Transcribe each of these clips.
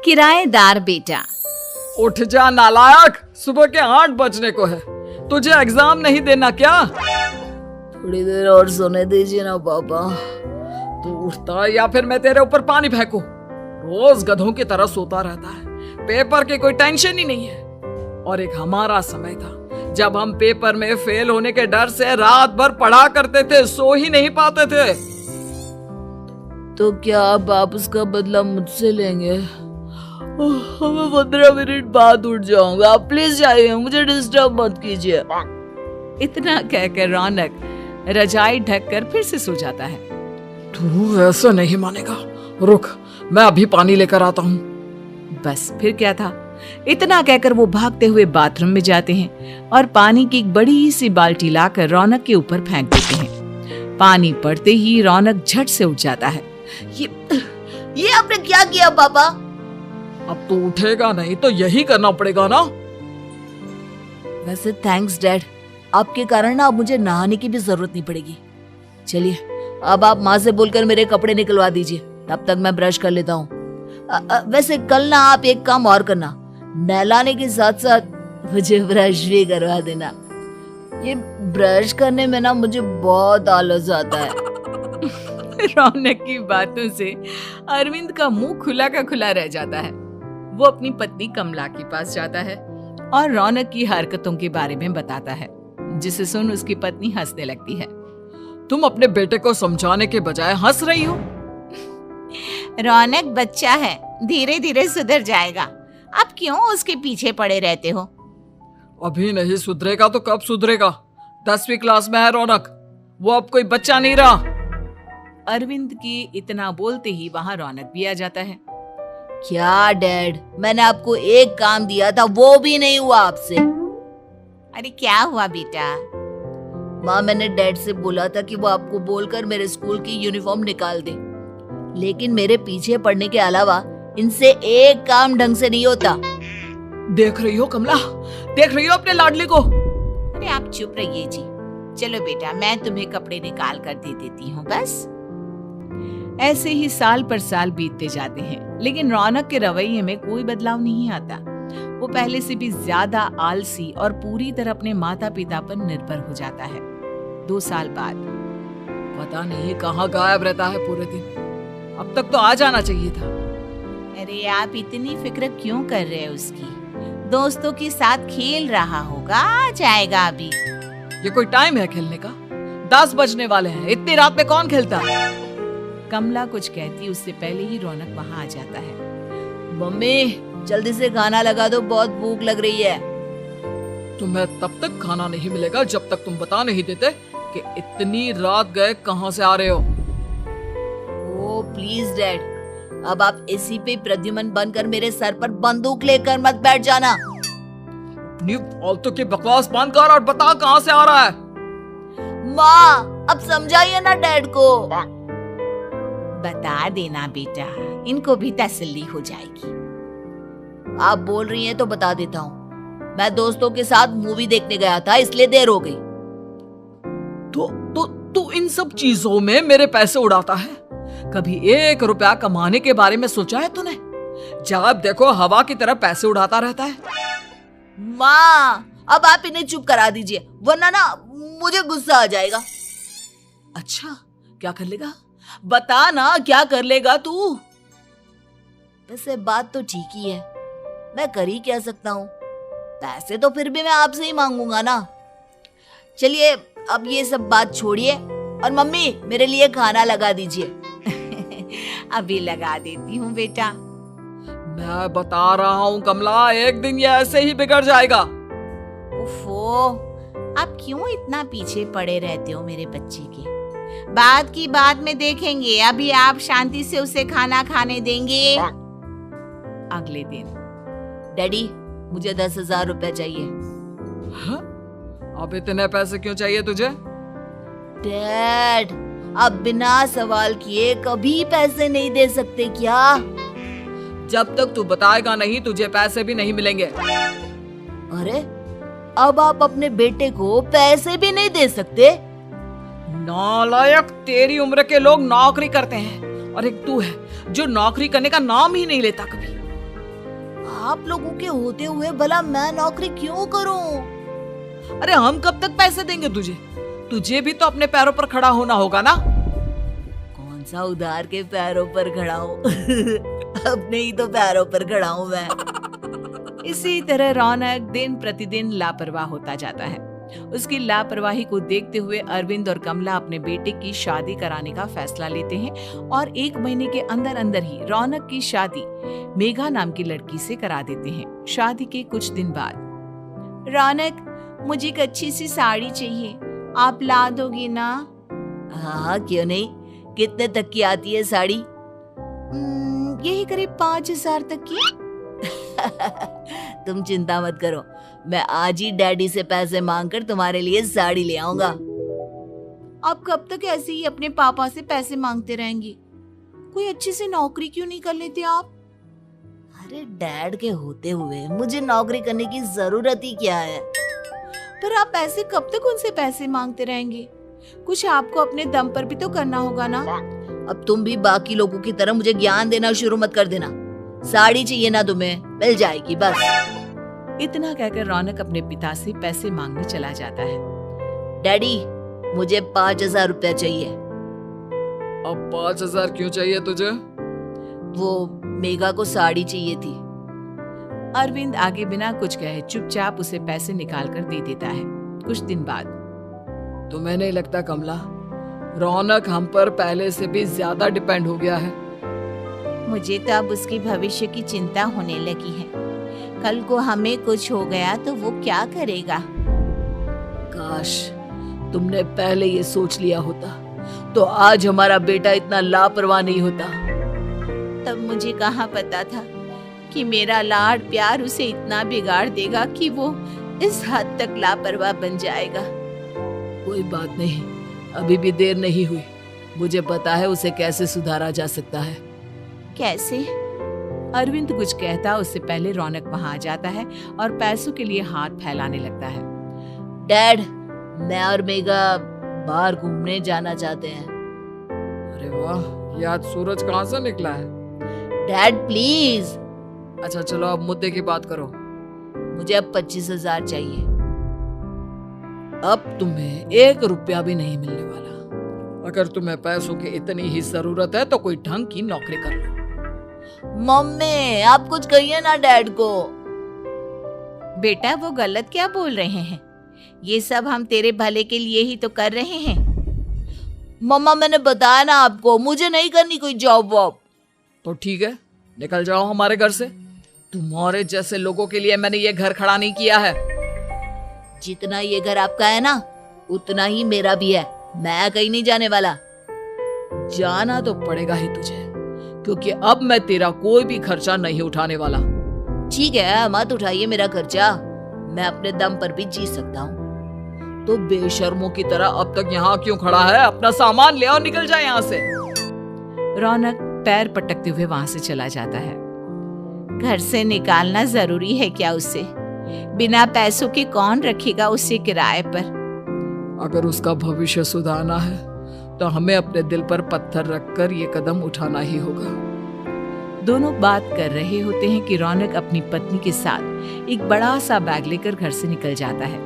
किराएदार बेटा। उठ जा नालायक, सुबह के 8 बजने को है। तुझे एग्जाम नहीं देना क्या? थोड़ी देर और सोने दीजिए ना पापा। तू उठता है या फिर मैं तेरे ऊपर पानी फेंकूं? रोज गधों की तरह सोता रहता है, पेपर की कोई टेंशन ही नहीं है। और एक हमारा समय था जब हम पेपर में फेल होने के डर से रात भर पढ़ा करते थे, सो ही नहीं पाते थे। तो क्या आप उसका बदला मुझसे लेंगे? मैं 15 मिनट बाद उठ जाऊंगा, आप प्लीज जाइए, मुझे डिस्टर्ब मत कीजिए। इतना कहकर रौनक रजाई ढककर फिर से सो जाता है। तू ऐसा नहीं मानेगा, रुक मैं अभी पानी लेकर आता हूँ। बस फिर क्या था, इतना कहकर वो भागते हुए बाथरूम में जाते हैं और पानी की एक बड़ी सी बाल्टी लाकर रौनक के ऊपर फेंक देते हैं। पानी पड़ते ही रौनक झट से उठ जाता है। ये आपने क्या किया पापा? अब तू उठेगा नहीं तो यही करना पड़ेगा ना। वैसे थैंक्स डैड, आपके कारण ना अब मुझे नहाने की भी जरूरत नहीं पड़ेगी। चलिए अब आप माँ से बोलकर मेरे कपड़े निकलवा दीजिए, तब तक मैं ब्रश कर लेता हूँ। वैसे कल ना आप एक काम और करना, नहलाने के साथ साथ मुझे ब्रश भी करवा देना। ये ब्रश करने में ना मुझे बहुत आलस आता है। रौनक की बातों से अरविंद का मुंह खुला का खुला रह जाता है। वो अपनी पत्नी कमला के पास जाता है और रौनक की हरकतों के बारे में बताता है, जिसे सुन उसकी पत्नी हंसने लगती है। तुम अपने बेटे को समझाने के बजाय हंस रही हो। रौनक बच्चा है, धीरे धीरे सुधर जाएगा, आप क्यों उसके पीछे पड़े रहते हो? अभी नहीं सुधरेगा तो कब सुधरेगा? 10वीं क्लास में है रौनक, वो अब कोई बच्चा नहीं रहा। अरविंद की इतना बोलते ही वहाँ रौनक भी आ जाता है। क्या डैड, मैंने आपको एक काम दिया था, वो भी नहीं हुआ आपसे। अरे क्या हुआ बेटा? माँ, मैंने डैड से बोला था कि वो आपको बोलकर मेरे स्कूल की यूनिफॉर्म निकाल दे, लेकिन मेरे पीछे पड़ने के अलावा इनसे एक काम ढंग से नहीं होता। देख रही हो कमला, देख रही हो अपने लाडले को? अरे आप चुप रहिए जी। चलो बेटा, मैं तुम्हें कपड़े निकाल कर दे देती हूँ। बस ऐसे ही साल पर साल बीतते जाते हैं, लेकिन रौनक के रवैये में कोई बदलाव नहीं आता। वो पहले से भी ज्यादा आलसी और पूरी तरह अपने माता पिता पर निर्भर हो जाता है। 2 साल बाद पता नहीं कहाँ गायब रहता है पूरे दिन, अब तक तो आ जाना चाहिए था। अरे आप इतनी फिक्र क्यों कर रहे हैं उसकी? दोस्तों के साथ खेल रहा होगा, आ जाएगा अभी। ये कोई टाइम है खेलने का? 10 बजने वाले हैं, इतनी रात में कौन खेलता है? कमला कुछ कहती उससे पहले ही रौनक वहाँ आ जाता है। मम्मी जल्दी से खाना लगा दो, बहुत भूख लग रही है। तुम्हें तब तक खाना नहीं मिलेगा जब तक तुम बता नहीं देते कि इतनी रात गए कहाँ से आ रहे हो। ओ प्लीज डैड, अब आप एसी पे प्रद्युमन बनकर मेरे सर पर बंदूक लेकर मत बैठ जाना। अपनी फालतू की बकवास बंद कर और बता कहाँ से आ रहा है। माँ अब समझाइए ना डैड को। बता देना बेटा, इनको भी तसल्ली हो जाएगी। आप बोल रही हैं तो बता देता हूँ, मैं दोस्तों के साथ मूवी देखने गया था, इसलिए देर हो गई। तो इन सब चीजों में मेरे पैसे उड़ाता है? कभी 1 रुपया कमाने के बारे में सोचा है तूने? जब देखो हवा की तरह पैसे उड़ाता रहता है। माँ अब आप इन्हें चुप करा दीजिए, वरना ना मुझे गुस्सा आ जाएगा। अच्छा क्या कर लेगा? बता ना, क्या कर लेगा तू? वैसे बात तो ठीक ही है, मैं कर ही क्या सकता हूँ। पैसे तो फिर भी मैं आपसे ही मांगूंगा ना। चलिए अब ये सब बात छोड़िए और मम्मी मेरे लिए खाना लगा दीजिए। अभी लगा देती हूँ बेटा। मैं बता रहा हूँ कमला, एक दिन ये ऐसे ही बिगड़ जाएगा। ओफो, आप क्यों इतना पीछे पड़े रहते हो मेरे बच्चे के? बात की बात में देखेंगे, अभी आप शांति से उसे खाना खाने देंगे। अगले दिन डैडी मुझे 10,000 रुपए चाहिए। हाँ? अब इतने पैसे क्यों चाहिए तुझे? डैड आप बिना सवाल किए कभी पैसे नहीं दे सकते क्या? जब तक तू बताएगा नहीं तुझे पैसे भी नहीं मिलेंगे। अरे अब आप अपने बेटे को पैसे भी नहीं दे सकते? नालायक, तेरी उम्र के लोग नौकरी करते हैं और एक तू है जो नौकरी करने का नाम ही नहीं लेता कभी। आप लोगों के होते हुए भला मैं नौकरी क्यों करूं? अरे हम कब तक पैसे देंगे तुझे? तुझे भी तो अपने पैरों पर खड़ा होना होगा ना। कौन सा उधार के पैरों पर खड़ा हूं? अपने ही तो पैरों पर खड़ा हूं मैं। इसी तरह रौनक दिन प्रतिदिन लापरवाह होता जाता है। उसकी लापरवाही को देखते हुए अरविंद और कमला अपने बेटे की शादी कराने का फैसला लेते हैं और 1 महीने के अंदर अंदर ही रौनक की शादी मेघा नाम की लड़की से करा देते हैं। शादी के कुछ दिन बाद, रौनक, मुझे एक अच्छी सी साड़ी चाहिए, आप ला दोगी ना? हाँ, क्यों नहीं। कितने तक की आती है साड़ी? यही करीब 5,000 तक की। तुम चिंता मत करो, मैं आज ही डैडी से पैसे मांगकर तुम्हारे लिए साड़ी ले आऊंगा। आप कब तक ऐसे ही अपने पापा से पैसे मांगते रहेंगी? कोई अच्छी सी नौकरी क्यों नहीं कर लेते आप? अरे डैड के होते हुए मुझे नौकरी करने की जरूरत ही क्या है? पर आप ऐसे कब तक उनसे पैसे मांगते रहेंगे? कुछ आपको अपने दम पर भी तो करना होगा ना। अब तुम भी बाकी लोगों की तरह मुझे ज्ञान देना शुरू मत कर देना। साड़ी चाहिए ना तुम्हें, मिल जाएगी बस। इतना कहकर रौनक अपने पिता से पैसे मांगने चला जाता है। डैडी, मुझे 5,000 रुपया चाहिए। अब 5,000 क्यों चाहिए तुझे? वो मेघा को साड़ी चाहिए थी। अरविंद आगे बिना कुछ कहे चुपचाप उसे पैसे निकाल कर दे देता है। कुछ दिन बाद, तुम्हें नहीं लगता कमला, रौनक हम पर पहले से भी ज्यादा डिपेंड हो गया है? मुझे तो अब उसकी भविष्य की चिंता होने लगी है। कल को हमें कुछ हो गया तो वो क्या करेगा? काश तुमने पहले ये सोच लिया होता तो आज हमारा बेटा इतना लापरवाह नहीं होता। तब मुझे कहाँ पता था कि मेरा लाड प्यार उसे इतना बिगाड़ देगा कि वो इस हद तक लापरवाह बन जाएगा। कोई बात नहीं, अभी भी देर नहीं हुई। मुझे पता है उसे कैसे सुधारा जा सकता है। कैसे? अरविंद कुछ कहता उससे पहले रौनक वहां आ जाता है और पैसों के लिए हाथ फैलाने लगता है। डैड, मैं और मेघा बाहर घूमने जाना चाहते हैं। अरे वाह, ये आज सूरज कहाँ से निकला है? Dad please. अच्छा चलो अब मुद्दे की बात करो। मुझे अब 25,000 चाहिए। अब तुम्हें 1 रुपया भी नहीं मिलने वाला। अगर तुम्हें पैसों की इतनी ही जरूरत है तो कोई ढंग की नौकरी कर लो। मम्मी, आप कुछ कहिए ना डैड को। बेटा, वो गलत क्या बोल रहे हैं? ये सब हम तेरे भले के लिए ही तो कर रहे हैं। मम्मा, मैंने बताया ना आपको, मुझे नहीं करनी कोई जॉब वॉब। तो ठीक है, निकल जाओ हमारे घर से। तुम्हारे जैसे लोगों के लिए मैंने ये घर खड़ा नहीं किया है। जितना ये घर आपका है ना, उतना ही मेरा भी है। मैं कहीं नहीं जाने वाला। जाना तो पड़ेगा ही तुझे, क्योंकि अब मैं तेरा कोई भी खर्चा नहीं उठाने वाला। ठीक है, मत उठाइए मेरा खर्चा, मैं अपने दम पर भी जी सकता हूँ। तो बेशर्मों की तरह अब तक यहाँ क्यों खड़ा है? अपना सामान ले और निकल जाए यहाँ से। रौनक पैर पटकते हुए वहां से चला जाता है। घर से निकालना जरूरी है क्या उसे? बिना पैसों के कौन रखेगा उसे किराए पर? अगर उसका भविष्य सुधारना है तो हमें अपने दिल पर पत्थर रखकर ये कदम उठाना ही होगा। दोनों बात कर रहे होते हैं कि रौनक अपनी पत्नी के साथ एक बड़ा सा बैग लेकर घर से निकल जाता है,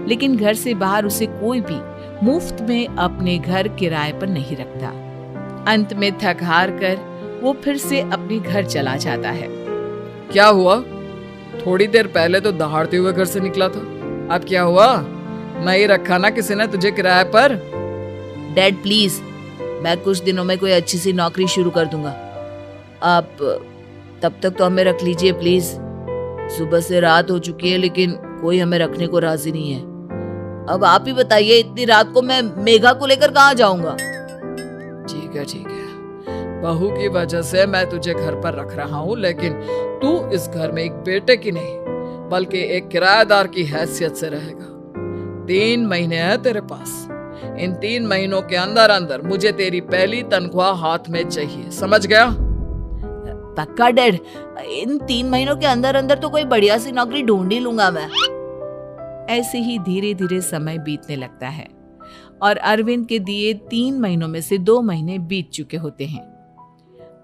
लेकिन घर से बाहर उसे कोई भी मुफ्त में अपने घर किराए पर नहीं रखता। अंत में थक हार कर वो फिर से अपने घर चला जाता है। क्या हुआ? थोड़ी देर पहले तो दहाड़ते हुए घर से निकला था, अब क्या हुआ? नहीं रखा ना किसी ने तुझे किराए पर? डैड प्लीज, मैं कुछ दिनों में कोई अच्छी सी नौकरी शुरू कर दूंगा। आप तब तक तो हमें रख लीजिए प्लीज। सुबह से रात हो चुकी है लेकिन कोई हमें रखने को राजी नहीं है। अब आप ही बताइए, इतनी रात को मैं मेघा को लेकर कहाँ जाऊंगा? ठीक है ठीक है, बहू की वजह से मैं तुझे घर पर रख रहा हूँ, लेकिन तू इस घर में एक बेटे की नहीं बल्कि एक किराएदार की हैसियत से रहेगा। 3 महीने है तेरे पास। इन 3 महीनों के अंदर अंदर मुझे तेरी पहली तनख्वाह हाथ में चाहिए, समझ गया? पक्का डैड, इन 3 महीनों के अंदर अंदर तो कोई बढ़िया सी नौकरी ढूंढ ही लूंगा मैं। ऐसे ही धीरे धीरे समय बीतने लगता है और अरविंद के दिए 3 महीनों में से 2 महीने बीत चुके होते हैं।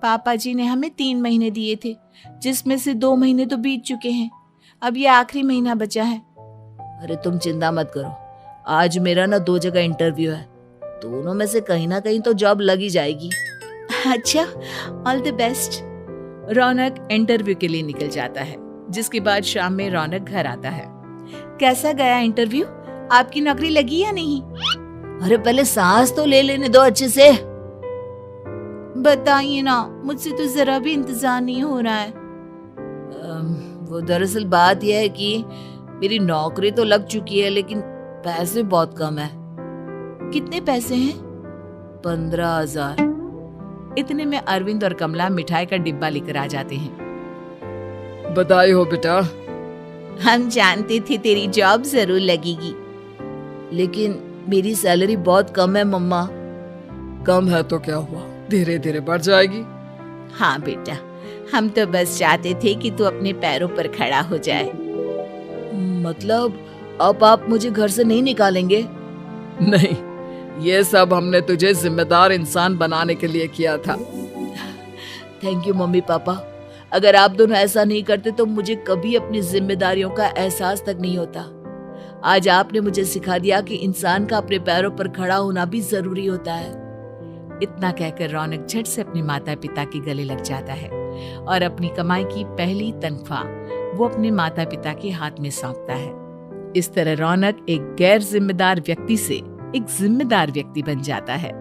पापा जी ने हमें 3 महीने दिए थे, जिसमें से 2 महीने तो बीत चुके हैं। अब ये आखिरी महीना बचा है। अरे तुम चिंता मत करो, आज मेरा ना 2 जगह इंटरव्यू है, दोनों में से कहीं ना कहीं तो जॉब लग ही जाएगी। अच्छा, all the best. Raunak interview के लिए निकल जाता है, जिसके बाद शाम में रौनक घर आता है। कैसा गया इंटरव्यू? आपकी नौकरी लगी या नहीं? अरे पहले सांस तो ले लेने दो अच्छे से। बताइए ना, मुझसे तो जरा भी इंतजार नहीं हो रहा है। वो दरअसल बात यह है कि मेरी नौकरी तो लग चुकी है, लेकिन पैसे बहुत कम है। कितने पैसे हैं? 15,000। इतने में अरविंद और कमला मिठाई का डिब्बा लेकर आ जाते हैं। बधाई हो बेटा। हम जानते थे तेरी जॉब जरूर लगेगी। लेकिन मेरी सैलरी बहुत कम है मम्मा। कम है तो क्या हुआ, धीरे धीरे बढ़ जाएगी। हाँ बेटा, हम तो बस चाहते थे कि तू अपने पैरों पर खड़ा हो जाए। मतलब अब आप मुझे घर से नहीं निकालेंगे? नहीं, ये सब हमने तुझे जिम्मेदार इंसान बनाने के लिए किया था। Thank you mummy papa. अगर आप दोनों ऐसा नहीं करते तो मुझे कभी अपनी जिम्मेदारियों का एहसास तक नहीं होता। आज आपने मुझे सिखा दिया कि इंसान का अपने पैरों पर खड़ा होना भी जरूरी होता है। इतना कहकर रौनक झट से अपने माता पिता के गले लग जाता है और अपनी कमाई की पहली तनख्वाह वो अपने माता पिता के हाथ में सौंपता है। इस तरह रौनक एक गैर जिम्मेदार व्यक्ति से एक जिम्मेदार व्यक्ति बन जाता है।